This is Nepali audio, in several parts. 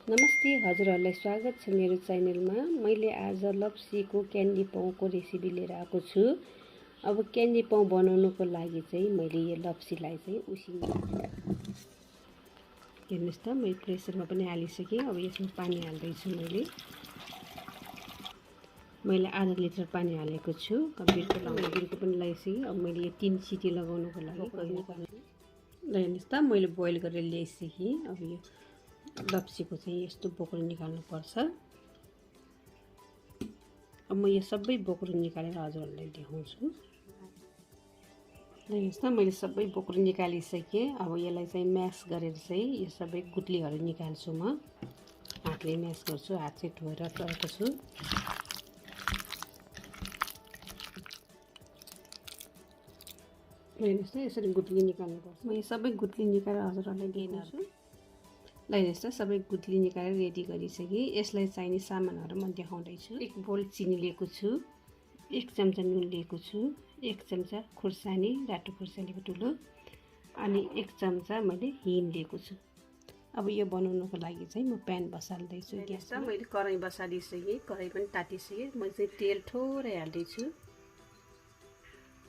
नमस्ते, हजुरहरूलाई स्वागत छ मेरो च्यानलमा। मैले आज लप्सीको क्यान्डी पाउको रेसिपी लिएर आएको छु। अब क्यान्डी पाउ बनाउनको लागि चाहिँ मैले यो लप्सीलाई चाहिँ उसिन्छु। हेर्नुस् त, मैले प्रेसरमा पनि हालिसकेँ। अब यसमा पानी हाल्दैछु। मैले आधा लिटर पानी हालेको छु। बिर्को पनि लगाइसकेँ। अब मैले यो 3 सिटी लगाउनको लागि हेर्नुस् त, मैले बोइल गरेर ल्याइसकेँ। अब यो लप्सीको चाहिँ यस्तो बोक्रो निकाल्नुपर्छ। अब म यो सबै बोक्रो निकालेर हजुरहरूलाई देखाउँछु। हेर्नुस् त, मैले सबै बोक्रो निकालिसकेँ। अब यसलाई चाहिँ म्यास गरेर चाहिँ यो सबै गुठलीहरू निकाल्छु। म हातले म्यास गर्छु, हात चाहिँ धोएर चलाएको छु। हेर्नुस् त, यसरी गुठली निकाल्नुपर्छ। म यो सबै गुठली निकालेर हजुरहरूलाई देखाउँछु। हेर्नुस् त, सबै गुठली निकालेर रेडी गरिसकेँ। यसलाई चाहिने सामानहरू म देखाउँदैछु। 1 बोल चिनी लिएको छु, 1 चम्चा नुन लिएको छु, 1 चम्चा खुर्सानी, रातो खुर्सानीको ठुलो, अनि 1 चम्चा मैले हिङ लिएको छु। अब यो बनाउनको लागि चाहिँ म प्यान बसाल्दैछु। ग्यासमा मैले कराई बसालिसकेँ, कराई पनि तातिसकेँ। म चाहिँ तेल थोरै हाल्दैछु।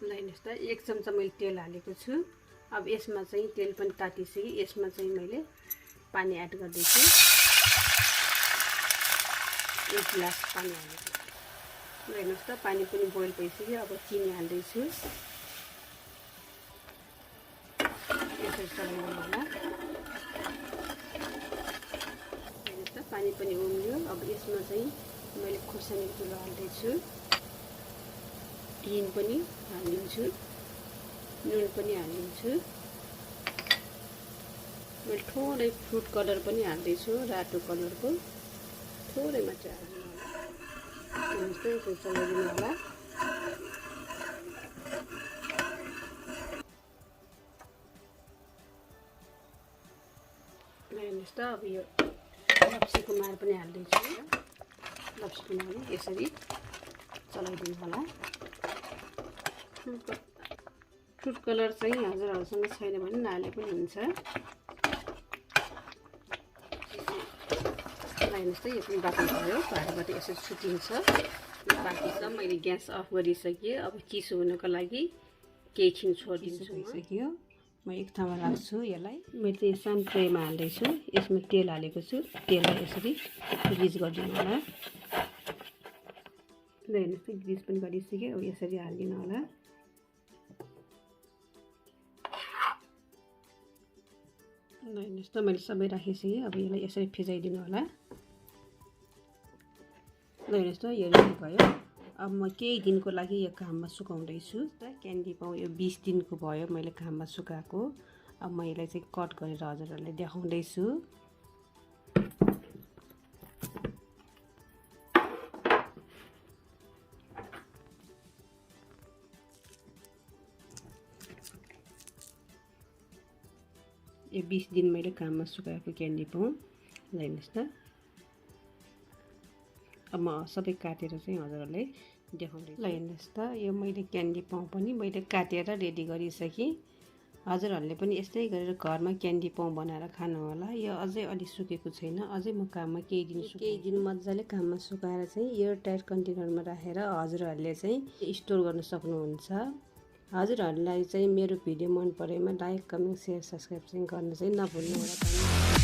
हेर्नुस् त, 1 चम्चा मैले तेल हालेको छु। अब यसमा चाहिँ तेल पनि तातिसकेँ। यसमा चाहिँ मैले पानी एड गर्दैछु। 1 गिलास पानी हालेको छु। हेर्नुस् त, पानी पनि बोइल भइसक्यो। अब चिनी हाल्दैछु। यसरी चलाउनु होला। हेर्नुस् त, पानी पनि उम्ल्यो। अब यसमा चाहिँ मैले खुर्सानीको ठुलो हाल्दैछु, हिङ पनि हालिदिन्छु, नुन पनि हालिदिन्छु। मैले थोरै फ्रुट कलर पनि हाल्दैछु, रातो कलरको थोरै मात्रै हाल्नु होला। हेर्नुस् त, यसो चलाइदिनु होला। हेर्नुस् त, अब यो लप्सीको मार पनि हाल्दैछु। लप्सीको मार यसरी चलाइदिनु होला। फ्रुट कलर चाहिँ हजुरहरूसँग छैन भने नहाले पनि हुन्छ। हेर्नुस् त, यो पनि बाक्लो भयो, भाँडाबाट यसरी छुटिन्छ। यो बाँकी छ। मैले ग्यास अफ गरिसकेँ। अब चिसो हुनको लागि केही क्षण छोडिदिन्छु। भइसक्यो। म एक ठाउँमा राख्छु यसलाई। मैले चाहिँ सानो ट्रेमा हाल्दैछु। यसमा तेल हालेको छु। तेललाई यसरी ग्रिज गरिदिनु होला। हेर्नुस् त, ग्रिज पनि गरिसकेँ। अब यसरी हालिदिनु होला। हेर्नुस् त, मैले सबै राखिसकेँ। अब यसलाई यसरी फिजाइदिनु होला। हेर्नुस् त, यो रेडी भयो। अब म केही दिनको लागि यो घाममा सुकाउँदैछु। क्यान्डी पाउ यो 20 दिनको भयो मैले घाममा सुकाएको। अब म यसलाई चाहिँ कट गरेर हजुरहरूलाई देखाउँदैछु। यो 20 दिन मैले घाममा सुकाएको क्यान्डी पाउ। हेर्नुस् त, अब म सबै काटेर चाहिँ हजुरहरूलाई देखाउँदैछु। हेर्नुस् त, यो मैले क्यान्डी पाउ पनि मैले काटेर रेडी गरिसकेँ। हजुरहरूले पनि यस्तै गरेर घरमा क्यान्डी पाउ बनाएर खानु होला। यो अझै अलि सुकेको छैन, अझै म काममा केही दिन मजाले काममा सुकाएर चाहिँ एयर टाइट कन्टेनरमा राखेर हजुरहरूले चाहिँ स्टोर गर्न सक्नुहुन्छ। हजुरहरूलाई चाहिँ मेरो भिडियो मन परेमा लाइक, कमेन्ट, सेयर, सब्सक्राइब चाहिँ गर्न चाहिँ नभुल्नु होला।